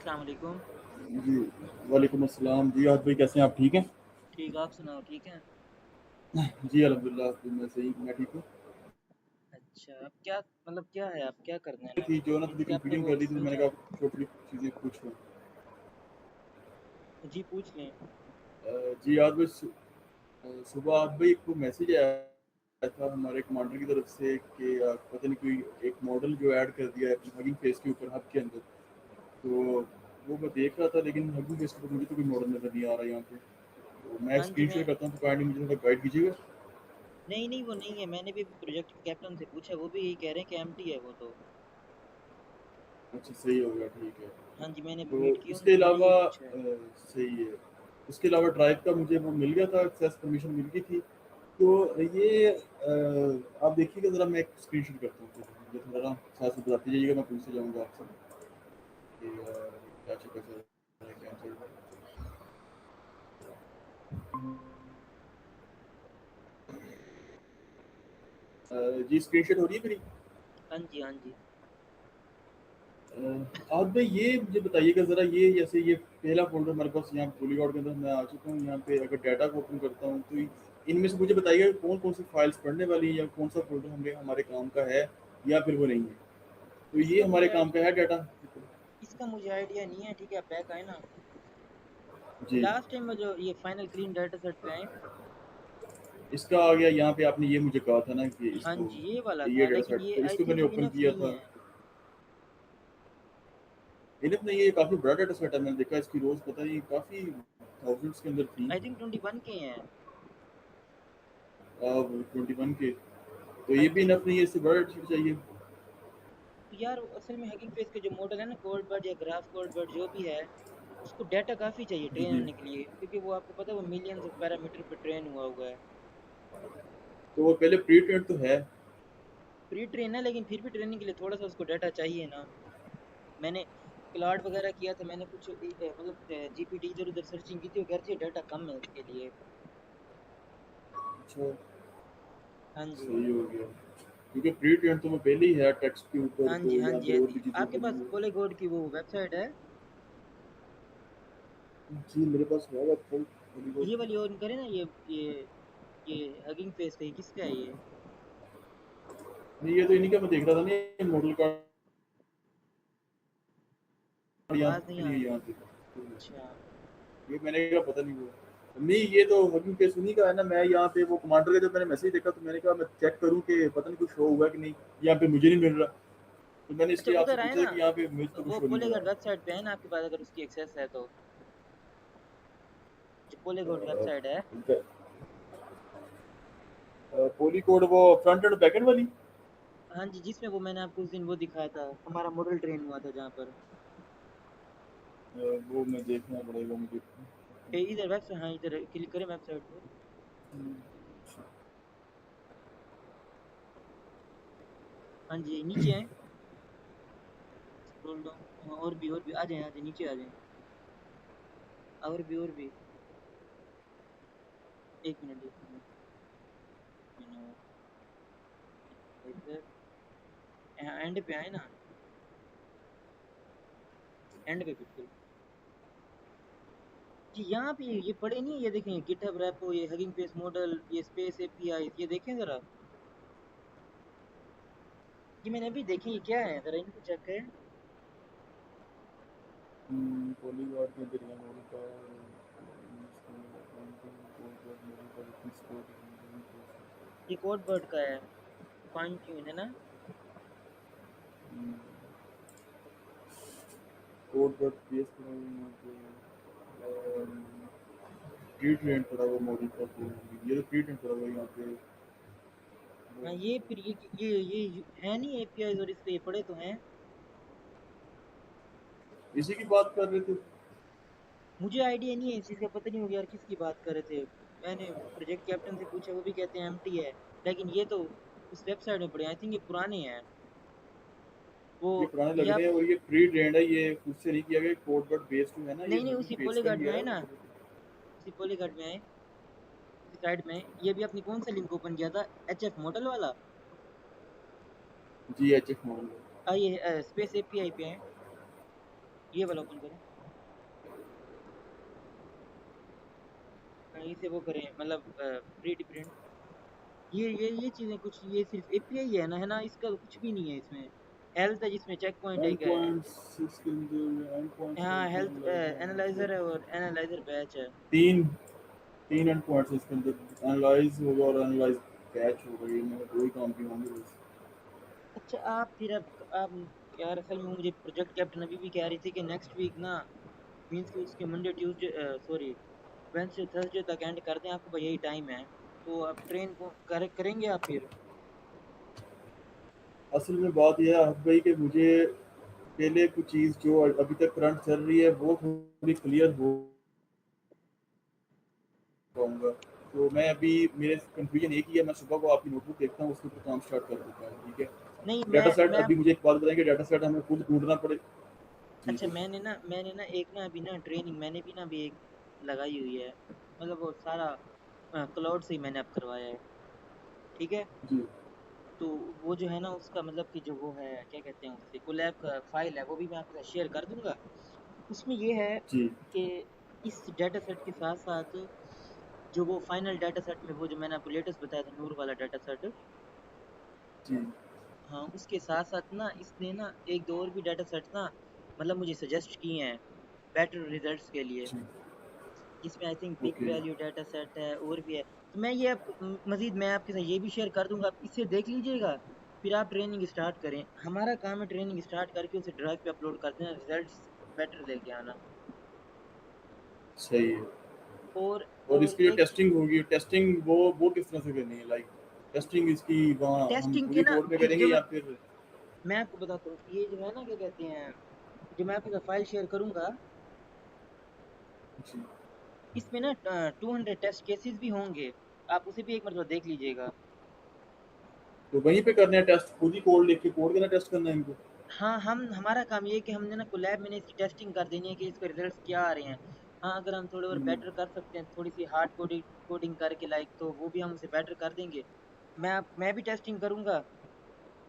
अस्सलाम वालेकुम। जी, वालेकुम अस्सलाम। जी, आज भाई कैसे हैं आप, ठीक हैं? ठीक, आप सुनाओ ठीक हैं? जी, अल्हम्दुलिल्लाह मैं सही, मैं ठीक हूँ। अच्छा, अब क्या मतलब क्या है, अब क्या करना है थी जो ना मीन थोड़ी कि आपने कंफ्यूजन वो कर रही थी, तो मैंने सोचा है? कहा छोटी चीज़ें पूछ लूँ। जी, पूछ लें। जी, आज बस सुबह आज भाई एक वो मैसेज आया था हमारे कमांडर की तरफ से कि पता नहीं कोई एक मॉडल जो ऐड कर दिया है हगिंग फेस के ऊपर हब के अंदर। तो वो मैं देख रहा था, लेकिन हगिंग फेस के ऊपर मुझे तो कोई मॉडल नज़र नहीं आ रहा यहाँ पे। तो मैं हाँ जी, स्क्रीन शेयर करता हूँ, तो काइंडली मुझे थोड़ा गाइड कीजिएगा। नहीं, वो नहीं है, मैंने भी प्रोजेक्ट के कैप्टन से पूछा, वो भी यही कह रहे हैं कि एम्प्टी है वो तो। अच्छा, सही हो गया, ठीक है। हाँ जी, मैंने भी तो मीट किया, इसके उन्होंने भी अलावा यही पूछा है। सही है। इसके अलावा ड्राइव का मुझे वो मिल गया था, एक्सेस परमिशन मिल गई थी। तो ये आप देखिएगा ज़रा, मैं एक स्क्रीनशॉट करता हूँ, तो मुझे थोड़ा ना साथ साथ बताते जाइएगा, मैं पूछते जाऊँगा आपसे कि क्या चक्कर चल रहा है, क्या चल रहा है। जी, स्क्रीनशॉट हो रही है मेरी? हाँ जी, हाँ जी। आप भाई ये मुझे बताइएगा ज़रा, ये जैसे ये पहला फ़ोल्डर हमारे पास यहाँ पॉलीगॉन के अंदर मैं आ चुका हूँ। यहाँ पे अगर डाटा को ओपन करता हूँ, तो इनमें से मुझे बताइएगा कौन-कौन सी फाइल्स पढ़ने वाली हैं, या कौन-सा फ़ोल्डर हमें हमारे काम का है, या फिर वो नहीं है। तो ये इसका मुझे हमारे काम का है डाटा? इसका मुझे आइडिया नहीं है, ठीक है, आप बैक आए ना। जी, लास्ट टाइम में जो ये फाइनल क्लीन डाटा सेट पे आए। इसका आ गया यहाँ पे, आपने ये मुझे कहा था ना कि हाँ इसको जी, ये वाला ये था, डाटा लेकिन सेट, ये तो आई इसको थिंक मैंने ओपन इनफ किया नहीं था। है। इनफ नहीं है, ये काफ़ी बड़ा डाटा सेट है, मैंने देखा इसकी रोज़ पता नहीं काफ़ी थाउज़ेंड्स के अंदर थी। आई थिंक 21 के हैं। अब 21 के, तो आई ये भी थिंक इनफ नहीं है, इससे बड़ा डाटा सेट चाहिए। यार असल में हगिंग फेस के जो मॉडल है ना, कोड बर्ड या ग्राफ कोड बर्ड जो भी है, उसको डाटा काफ़ी चाहिए जी, ट्रेन जी। होने के लिए, क्योंकि वो आपको पता है वो मिलियंस ऑफ पैरामीटर पे ट्रेन हुआ है। तो वो पहले प्री ट्रेंड तो है। प्री ट्रेन है, लेकिन फिर भी ट्रेनिंग के लिए थोड़ा सा उसको डाटा चाहिए ना। मैंने क्लाउड वगैरह किया था, मैंने कुछ मतलब जीपीटी इधर उधर सर्चिंग की थी, वो कहती है डाटा कम है उसके लिए। अच्छा, हाँ जी, सही हो गया। क्योंकि प्री ट्रेंड तो वो पहले ही है टेक्स्ट के ऊपर, हाँ तो जी, हाँ यहाँ जी, पे हाँ और भी जी। चीज़ें आपके बनी पास हुई हैं। पॉलीगोड की वो वेबसाइट है? जी, मेरे पास है वेबसाइट बॉलीवुड ये की। वाली ऑन करें ना, ये हगिंग फेस का, ये किसका है ये? नहीं, ये तो इन्हीं का मैं देख रहा था ना, ये मॉडल कार्ड यहाँ आवाज़ नहीं पे आ नहीं है रही। यहाँ पे। अच्छा। ये मैंने कहा पता नहीं वो, नहीं ये तो हकीम केस उन्हीं का है ना। मैं यहाँ पे वो कमांडर का जब मैंने मैसेज देखा, तो मैंने कहा मैं चेक करूँ कि पता नहीं कुछ शो हुआ कि नहीं, यहाँ पे मुझे नहीं मिल रहा। तो मैंने अच्छा, इसलिए आपसे उधर आए पूछा ना, कि यहाँ पे मुझे तो कुछ वो शो नहीं हो पोलीगोट रहा। वेबसाइट पे है ना आपके पास, अगर उसकी एक्सेस है तो। जो पोलीगोट वेबसाइट है। पोली कोड वो फ्रंट एंड बैक एंड वाली। हाँ जी, जिसमें वो मैंने आपको उस दिन वो दिखाया था, हमारा मॉडल ट्रेन हुआ था जहाँ पर। वो मैं देखना पड़ेगा मुझे। इधर वेबसाइट, हाँ इधर क्लिक करें वेबसाइट पे। हाँ जी, नीचे आए, स्क्रॉल डाउन, और भी आ जाए नीचे आ जाए। और भी। एक मिनट। इधर एंड पे आए ना, एंड पे बिल्कुल। जी, यहाँ पे ये पड़े नहीं, ये देखें गिटहब रेपो, ये हगिंग फेस मॉडल, ये स्पेस एपीआई, ये देखें जरा। ये मैंने अभी देखे, ये क्या है, जरा इनको चेक करें। पॉलीगॉन के जरिए मॉडल का ये कोड वर्ड का है, फाइन ट्यून है ना। Code word case pre trend पड़ा हुआ मॉडल का, ये तो प्री ट्रेंड पड़ा हुआ है यहाँ पे। हाँ, ये फिर ये है नहीं एपीआई, और इसके ये पड़े तो हैं। इसी की बात कर रहे थे। मुझे आइडिया नहीं है इस चीज़ का, पता नहीं हो गया यार किसकी बात कर रहे थे। मैंने प्रोजेक्ट कैप्टन से पूछा, वो भी कहते हैं एम्प्टी है, लेकिन ये तो उस वेबसाइट में पड़े, आई थिंक ये पुराने हैं वो। ये पुराने ये लग रहे आप, हैं, और ये प्री ट्रेंड है, ये खुद से नहीं किया गया। कोड वर्ड बेस्ड है ना, ये नहीं हनी उसी फेस का पॉलीगॉट ही में है। आए ना, उसी पॉलीगॉट में आए, उसी साइड में। ये भी अपनी कौन सा लिंक ओपन किया था, एचएफ मॉडल वाला। जी, एच एफ मॉडल। ये स्पेस एपीआई पे है। ये वाला ओपन करें, इसे वो करें, मतलब प्री प्रिंट, ये चीजें कुछ, ये सिर्फ एपीआई है ना, इसका तो कुछ भी नहीं है इसमें। हेल्थ है जिसमें चेक पॉइंट एंड एक है। पॉइंट्स इसके अंदर एंड पॉइंट्स हाँ, हेल्थ मतलब एनालाइजर है और एनालाइजर बैच है। तीन तीन एंड पॉइंट्स इसके अंदर, एनालाइज होगा और एनालाइज बैच होगा, ये मतलब दो ही काम की होंगे बस। अच्छा, आप फिर अब आप यार, असल में मुझे प्रोजेक्ट कैप्टन अभी भी कह रही थी कि नेक्स्ट वीक ना, मींस कि उसके Monday Tuesday, sorry, Wednesday Thursday तक एंड कर दें, आपको भाई यही टाइम है। तो आप ट्रेन को करेंगे आप फिर? असल में बात यह है भाई कि मुझे पहले कुछ चीज़ जो अभी तक करंट चल रही है वो थोड़ी क्लियर हो पाऊंगा। तो मैं अभी, मेरे कंफ्यूजन एक ही है, मैं सुबह को आपकी नोटबुक देखता हूँ, उसके ऊपर काम स्टार्ट कर देता हूँ, ठीक है। नहीं, डाटा सेट, मैं अभी मुझे एक बात बताएं कि डाटा सेट हमें खुद ढूंढना पड़े। जी अच्छा, जी मैंने ना एक ना अभी ना ट्रेनिंग मैंने भी ना अभी एक लगाई हुई है, मतलब वो सारा क्लाउड से ही मैंने अब करवाया है, ठीक है। जी तो वो जो है ना, उसका मतलब कि जो वो है, क्या कहते हैं उससे, कोलैब का फाइल है, वो भी मैं आपके साथ शेयर कर दूंगा। उसमें ये है जी कि इस डाटा सेट के साथ साथ जो वो फाइनल डाटा सेट में, वो जो मैंने आपको लेटेस्ट बताया था, नूर वाला डाटा सेट, जी हाँ, उसके साथ साथ ना इसने ना एक दो और भी डाटा सेट ना, मतलब मुझे सजेस्ट किए हैं बेटर रिजल्ट्स के लिए, जी। जिसमें I think big okay. Value data set है और भी है। तो मैं ये आपको मजीद मैं आपके साथ ये भी शेयर कर दूंगा, आप इसे देख लीजिएगा। फिर आप ट्रेनिंग स्टार्ट करें, हमारा काम है ट्रेनिंग स्टार्ट करके उसे ड्राइव पे अपलोड कर देना, रिजल्ट्स बेटर लेके आना। सही है। और और और इसकी जो एक टेस्टिंग होगी, टेस्टिंग वो किस तरह से करनी है, लाइक टेस्टिंग इसकी वहाँ हम टेस्टिंग के पूरी ना, कोड में जो करेंगे या फिर? मैं आपको बताता हूँ, ये जो है ना, क्या कहते हैं, जो मैं आपके साथ फाइल शेयर करूंगा, जी। इसमें ना 200 टेस्ट केसेस भी होंगे, आप उसे भी एक मरतबा देख लीजिएगा। तो वहीं पे करने हैं टेस्ट, खुद ही कोड लिख के कोड के ना टेस्ट करना है इनको? हाँ, हम हमारा काम ये है कि हमने ना कोलैब में ना इसकी टेस्टिंग कर देनी है कि इसके रिजल्ट्स क्या आ रहे हैं। हाँ, अगर हम थोड़े और हम्म, बेटर कर सकते हैं, थोड़ी सी हार्ड कोडिंग कोडिंग करके लाइक, तो वो भी हम उसे बेटर कर देंगे। मैं भी टेस्टिंग करूंगा,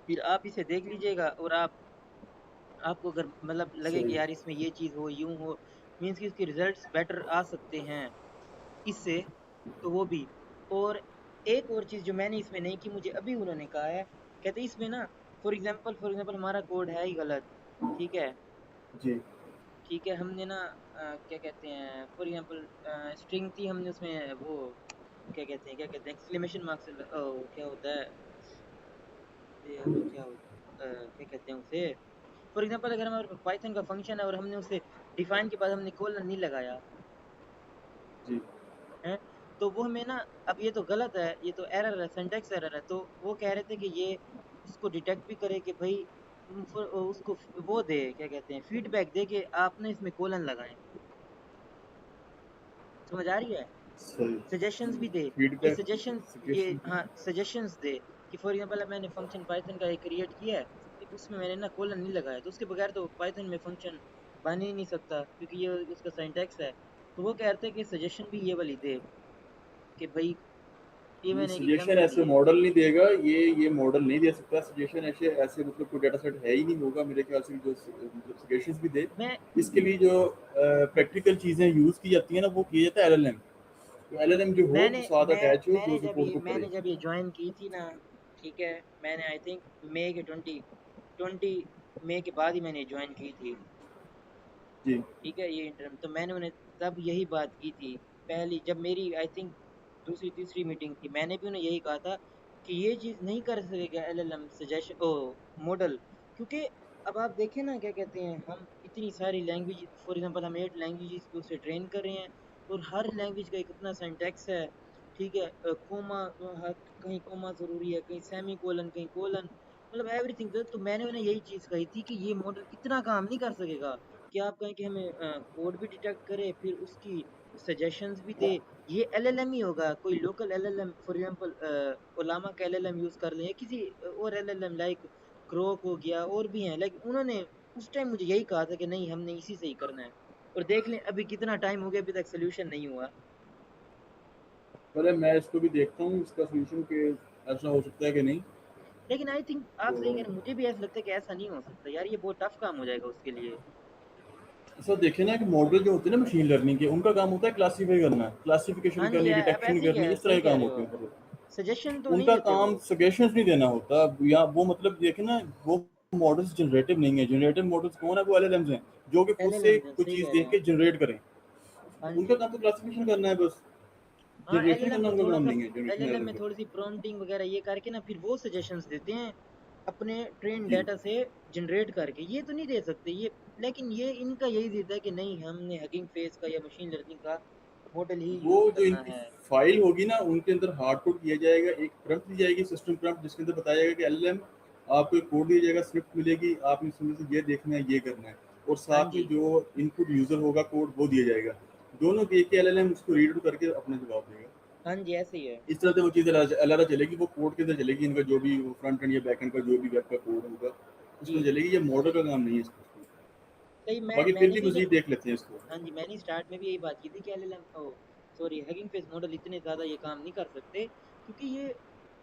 फिर आप इसे देख लीजिएगा, और आपको अगर मतलब लगे सही कि है। यार इसमें ये चीज़ हो, यूं हो, मीन्स कि इसके रिजल्ट्स बेटर आ सकते हैं इससे, तो वो भी। और एक और चीज़ जो मैंने इसमें नहीं की, मुझे अभी उन्होंने कहा है, कहते इसमें ना, फॉर एग्जांपल हमारा कोड है ही गलत, ठीक है, जी ठीक है, हमने ना क्या कहते हैं, फॉर एग्जांपल स्ट्रिंग थी, हमने उसमें वो क्या कहते हैं एक्सक्लेमेशन मार्क्स, क्या होता है वो क्या क्या कहते हैं उसे, फॉर एग्जांपल अगर हमारे पास पाइथन का फंक्शन है और हमने उसे डिफाइन के बाद हमने कोलन नहीं लगाया जी। है, तो वो हमें ना, अब ये तो गलत है, ये तो एरर है, सिंटैक्स एरर है। तो वो कह रहे थे कि ये उसको डिटेक्ट भी करे कि भाई उसको वो दे, क्या कहते हैं, फीडबैक दे कि आपने इसमें कोलन लगाए। समझ आ रही है? सही। सजेशंस भी दे कि फीडबैक, सजेशन, ये सजेशन। हाँ, सजेशंस दे कि फॉर एग्जांपल मैंने फंक्शन पाइथन का एक क्रिएट किया है, उसमें मैंने ना कोलन नहीं लगाया, तो उसके बगैर तो पाइथन में फंक्शन बन ही नहीं सकता, क्योंकि ये उसका सिंटैक्स है। तो वो कहते हैं कि सजेशन भी ये वाली दे कि भाई, ये ये मैंने एक सजेशन एग्जांपल दी ऐसे है। मॉडल नहीं देगा, ये मॉडल नहीं दे सकता सजेशन, ऐसे ऐसे मतलब कोई डाटा सेट है ही नहीं होगा मेरे ख्याल से जो मतलब सजेशंस भी दे। मैं इसके लिए जो प्रैक्टिकल चीज़ें यूज़ की जाती है ना, वो किया जाता है एलएलएम। तो एलएलएम जो हो मैंने वो साथ मैं अटैच हो जो उस कोड को करे। मैंने जब ये ज्वाइन की थी ना, ठीक है, मैंने आई थिंक मई के 20 मई के बाद ही मैंने ज्वाइन की थी, जी ठीक है, ये इंटर्न। तो मैंने उन्हें तब यही बात की थी, पहली जब मेरी आई थिंक दूसरी तीसरी मीटिंग थी, मैंने भी उन्हें यही कहा था कि ये चीज़ नहीं कर सकेगा एलएलएम सजेशन, ओ मॉडल, क्योंकि अब आप देखें ना, क्या कहते हैं, हम इतनी सारी लैंग्वेज, फॉर एग्जांपल हम 8 लैंग्वेजेस पे उसे ट्रेन कर रहे हैं, और हर लैंग्वेज का एक अपना सिंटैक्स है, ठीक है, कोमा, कहीं कोमा ज़रूरी है, कहीं सेमी कोलन, कहीं कोलन, मतलब एवरीथिंग। तो मैंने उन्हें यही चीज़ कही थी कि ये मॉडल इतना काम नहीं कर सकेगा कि आप कहें कि हमें कोड भी डिटेक्ट करे, फिर उसकी सजेशंस भी दे। ये एलएलएम ही होगा, कोई लोकल एलएलएम, फॉर एग्जांपल ओलामा का एलएलएम यूज कर लें, या किसी और एलएलएम लाइक क्रोक हो गया, और भी हैं, लेकिन उन्होंने उस टाइम मुझे यही कहा था कि नहीं, हमने इसी से ही करना है। और देख लें अभी कितना टाइम हो गया, अभी तक सोल्यूशन नहीं हुआ। पहले मैं इसको भी देखता हूँ इसका सोल्यूशन के, ऐसा हो सकता है कि नहीं। लेकिन आई थिंक आप तो सही कह रहे हैं, मुझे भी ऐसा लगता है कि ऐसा नहीं हो सकता यार, ये बहुत टफ काम हो जाएगा उसके लिए। सर देखें ना कि मॉडल जो होते हैं ना मशीन लर्निंग के, उनका काम होता है क्लासीफाई करना, क्लासिफिकेशन हाँ जी, करनी, आप डिटेक्शन ऐसे ही करनी, कह इस तरह सही के कह काम रहे होते हो, हैं। सजेशन तो नहीं उनका देते वो। काम सजेशंस नहीं देना होता या वो मतलब देखें ना, वो मॉडल्स जनरेटिव नहीं है। जनरेटिव मॉडल्स कौन है? वो एलएलएम्स हैं, जो कि खुद से एलएलएम कोई सही चीज़ कह रहे देख हैं। के जनरेट करें। हाँ उनका जी। काम तो क्लासिफिकेशन करना है बस, हाँ, जनरेशन एलएलएम करना में उनका थोड़ा काम सा, नहीं है, जनरेशन एलएलएम एरर में का। थोड़ी सी प्रॉम्प्टिंग वगैरह ये करके ना फिर वो सजेशंस देते हैं अपने ट्रेन जी, डाटा से जनरेट करके, ये तो नहीं दे सकते ये। लेकिन ये इनका यही देता है कि नहीं, हमने हगिंग फेस का या मशीन लर्निंग का मॉडल ही वो यूज जो करना इनकी है। फाइल होगी ना, उनके अंदर हार्ड कोड किया जाएगा, एक प्रॉम्प्ट दी जाएगी, सिस्टम प्रॉम्प्ट, जिसके अंदर बताया जाएगा कि एलएलएम आपको एक कोड दिया जाएगा, स्क्रिप्ट मिलेगी, आपने इसमें से ये देखना है, ये करना है, और हाँ साथ में जी। जो इनपुट यूजर होगा कोड वो दिया जाएगा। दोनों देख के एलएलएम उसको रीड करके अपना जवाब देगा। हाँ जी, ऐसे ही है। इस तरह से वो चीज़ अलग चलेगी, वो कोड के अंदर चलेगी, इनका जो भी फ्रंट एंड या बैक एंड का जो भी वेब का कोड होगा उसमें जी। चलेगी। ये मॉडल का काम नहीं है इसका। सही, बाकी फिर मैंने भी भी मजीद नहीं। देख लेते हैं इसको। हाँ जी, मैंने स्टार्ट में भी यही बात की थी कि एलएलएम ओ सॉरी हगिंग फेस मॉडल इतने ज़्यादा ये काम नहीं कर सकते, क्योंकि ये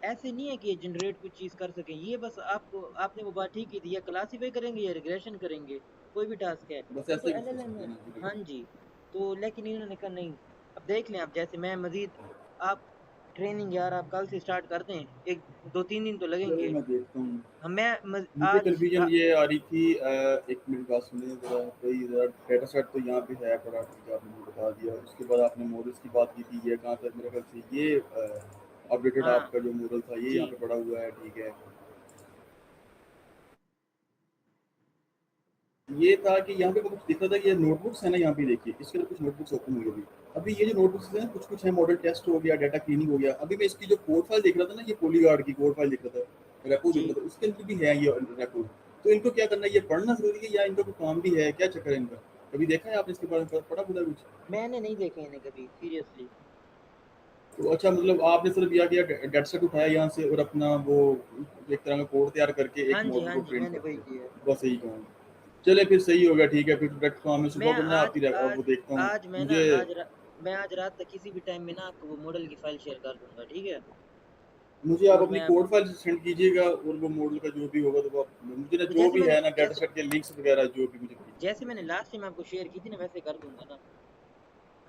ऐसे नहीं है कि ये जनरेट कुछ चीज़ कर सकें। ये बस आपको, आपने वो बात ठीक की थी, या क्लासीफाई करेंगे या रिग्रेशन करेंगे, कोई भी टास्क है, बस वो तो ऐसा ही कुछ कर एलएलएम सकते है। हैं ना जी। हाँ जी। तो लेकिन इन्होंने कहा नहीं। अब देख लें, आप जैसे मैं मज़ीद, आप ट्रेनिंग यार आप कल से स्टार्ट कर दें, 1 2-3 दिन तो चलो लगेंगे। मैं देखता हूँ। हम मैं मुझे आज कन्फ्यूजन ये आ रही थी, एक मिनट बात सुनिए ज़रा भाई, ज़रा डेटा सेट तो यहाँ पे है पड़ा, ठीक है, आपने मुझे बता दिया। उसके बाद आपने मॉडल्स की बात की थी, ये कहाँ तक मेरे ख्याल से ये अपडेटेड हाँ आपका जो मॉडल था ये जी। यहाँ पे पड़ा हुआ है, ठीक है। ये था कि यहाँ पे कुछ दिख रहा था कि ये नोटबुक्स है ना, यहाँ पे देखिए इसके अंदर कुछ नोटबुक्स ओपन हुई अभी। अभी ये जो नोटबुक्स हैं कुछ कुछ है, मॉडल टेस्ट हो गया, डाटा क्लीनिंग हो गया। अभी मैं इसकी जो कोड फाइल देख रहा था ना, ये पॉलीगार्ड की कोड फाइल देख रहा था, रेपो देख जी, रहा था, उसके अंदर भी है ये रेपो। तो इनको क्या करना है, ये पढ़ना जरूरी है या इनका कोई काम भी है, क्या चक्कर है इनका? कभी देखा है आपने इसके बारे में, पढ़ा पढ़ा कुछ? मैंने नहीं देखे इन्हें कभी सीरियसली। तो अच्छा, मतलब आपने सिर्फ यह किया, डेटा सेट उठाया यहाँ से और अपना वो एक तरह का कोड तैयार करके एक हाँ जी, मॉडल हाँ को जी, ट्रेन मैंने कर वही किया है। दिया, बस यही काम है। चले फिर सही हो गया, ठीक है, फिर डायरेक्ट काम है। मैं सुबह को मैं आज आपकी आज वो देखता हूँ। आज मैं ना मुझे मैं आज रात तक किसी भी टाइम में ना आपको वो मॉडल की फाइल शेयर कर दूंगा, ठीक है। मुझे आप और अपनी मैं, कोड फाइल सेंड कीजिएगा, और वो मॉडल का जो भी होगा तो वो मुझे ना तो जो भी है ना, डाटा सेट के लिंक्स वगैरह जो भी मुझे कीजिए। जैसे मैंने लास्ट टाइम आपको शेयर की थी ना, वैसे कर दूंगा ना।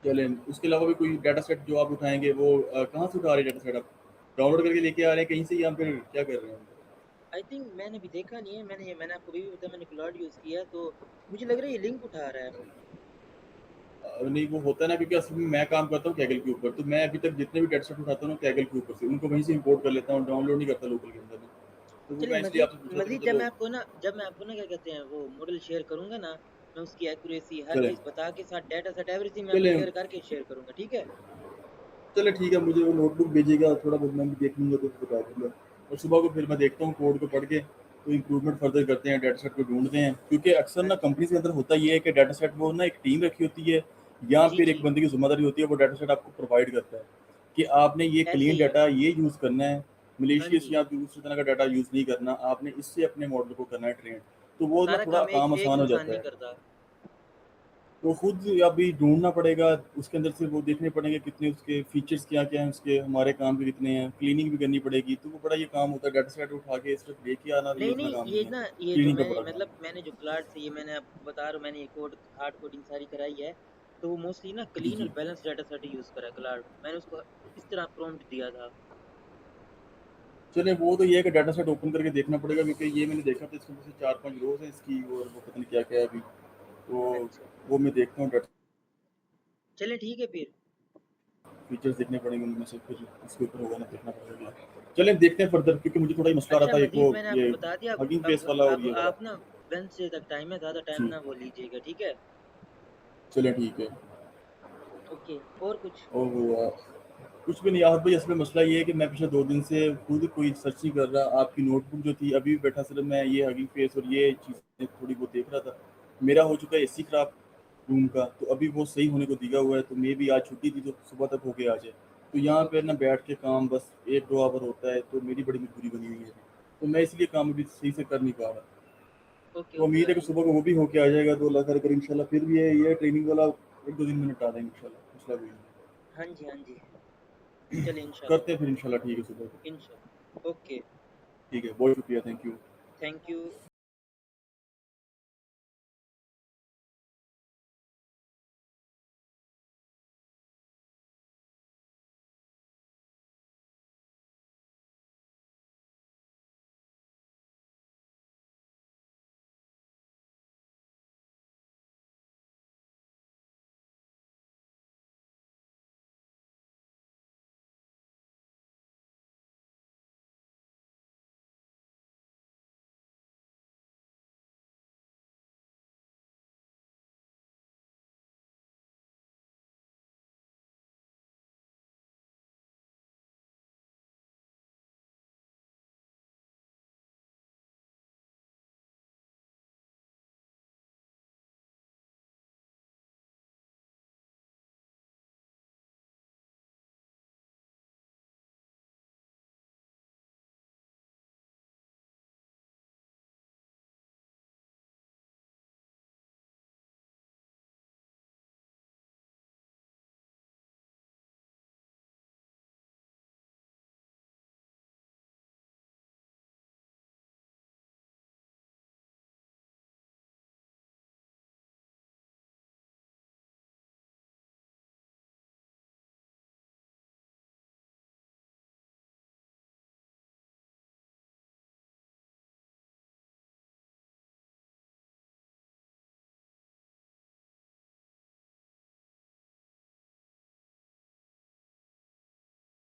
चलें, उसके अलावा भी कोई डाटा सेट जो आप उठाएंगे वो कहाँ से उठा रहे हैं डाटा सेट? आप डाउनलोड करके लेके आ रहे हैं कहीं से, या फिर क्या कर रहे हैं? आई थिंक मैंने भी देखा नहीं है, मैंने आपको भी बताया, मैंने क्लाउड यूज किया है, तो मुझे लग रहा है ये लिंक उठा रहा है। नहीं, वो होता है ना, क्योंकि असल में मैं काम करता हूँ कैगल के ऊपर, तो मैं अभी तक जितने भी डेटा सेट उठाता हूँ कैगल के ऊपर से, उनको वहीं से इंपोर्ट कर लेता हूँ, डाउनलोड नहीं करता लोकल के अंदर में। तो वो चलिए, मैं इसलिए मजीद आपसे पूछ रहा था, मजीद मतलब जब मैं आपको ना क्या कहते हैं वो मॉडल शेयर करूंगा ना, मैं उसकी एक्यूरेसी हर चलें चीज बता के साथ डाटा सेट एवरीथिंग मैं आपको चलें क्लियर करके शेयर करूंगा, ठीक है। चले ठीक है, मुझे वो नोटबुक भेजिएगा, थोड़ा बहुत मैं भी देख लूँगा तो बता दूँगा। और सुबह को फिर मैं देखता हूँ कोड को पढ़ के, तो इम्प्रूवमेंट फर्दर करते हैं, डाटा सेट को ढूँढते हैं। क्योंकि अक्सर हाँ ना जी। कंपनीज़ के अंदर होता ये है कि डाटा सेट वो ना एक टीम रखी होती है, या जी फिर जी, एक बंदे की ज़िम्मेदारी होती है, वो डाटा सेट आपको प्रोवाइड करता है कि आपने ये ऐसे क्लीन ही है। डाटा ये यूज़ करना है, हाँ मलिशियस जी, या दूसरी तरह का डाटा यूज़ नहीं करना, आपने इससे अपने मॉडल को करना है ट्रेन। तो वो ना सारा थोड़ा काम काम एक आसान हो इंसान जाता नहीं है। करता। तो खुद अभी ढूँढना पड़ेगा, उसके अंदर से वो देखने पड़ेंगे कितने उसके फीचर्स क्या-क्या हैं उसके, हमारे काम के कितने हैं, क्लीनिंग भी करनी पड़ेगी, तो वो बड़ा ये काम होता है। डाटा सेट उठा के सिर्फ लेके आना ये नहीं इतना नहीं, काम ये नहीं है, ना, ये जो क्लीनिंग का मैंने बड़ा काम मतलब है। मैंने जो क्लाउड से ये मैंने आपको बता रहा हूँ, मैंने ये कोड हार्ड कोडिंग सारी कराई है, तो वो मोस्टली ना जी, क्लीन और जी। बैलेंस डाटा सेट यूज करा है क्लाउड, मैंने उसको इस तरह प्रॉम्प्ट दिया था। चलिए, वो तो ये है कि डाटा सेट ओपन करके देखना पड़ेगा, क्योंकि ये मैंने देखा था इसके अंदर से 4-5 रोज़ हैं इसकी, और वो पता नहीं क्या-क्या है अभी। तो अच्छा, वो मैं देखता हूँ, डाटा चलिए ठीक है फिर। फीचर्स देखने पड़ेंगे उनमें से, फिर उसके ऊपर होगा ना, देखना पड़ेगा। चलें देखते हैं फर्दर, क्योंकि मुझे थोड़ा ही मसला आ रहा अच्छा, था, एक वो मजीद मैंने ये आपको बता दिया, हगिंग फेस वाला और अब ये वाला। आप ना वेडनेसडे तक टाइम है, ज़्यादा टाइम जी, ना वो लीजिएगा, ठीक है। चलें ठीक है। ओके, और कुछ? और कुछ भी नहीं यार भाई, असल में मसला ये है कि मैं पिछले 2 दिन से खुद कोई सर्च नहीं कर रहा। आपकी नोटबुक जो थी, अभी भी बैठा सिर्फ मैं ये हगिंग फेस और ये चीज़ें थोड़ी बहुत देख रहा था। मेरा हो चुका है एसी खराब रूम का, तो अभी वो सही होने को दिया हुआ है, तो मे भी आज छुट्टी थी तो सुबह तक होके आ जाए। तो यहाँ पे ओके ना बैठ के काम बस 1-2 आवर होता है, तो मेरी बड़ी मजबूरी बनी हुई है अभी। तो मैं इसलिए काम अभी सही से कर नहीं पा रहा। ओके तो ओके उम्मीद है कि भाई। सुबह को वो भी होके आ जाएगा, तो अल्लाह करे कर इंशाल्लाह फिर भी ये ट्रेनिंग वाला 1-2 दिन में निपटा देंगे इंशाल्लाह, मसला कोई नहीं। हाँ जी, हाँ जी, चलिए इंशाल्लाह। करते हैं फिर इंशाल्लाह, ठीक है सुबह को। इंशाल्लाह, ओके। ठीक है, बहुत शुक्रिया, थैंक यू। Thank you.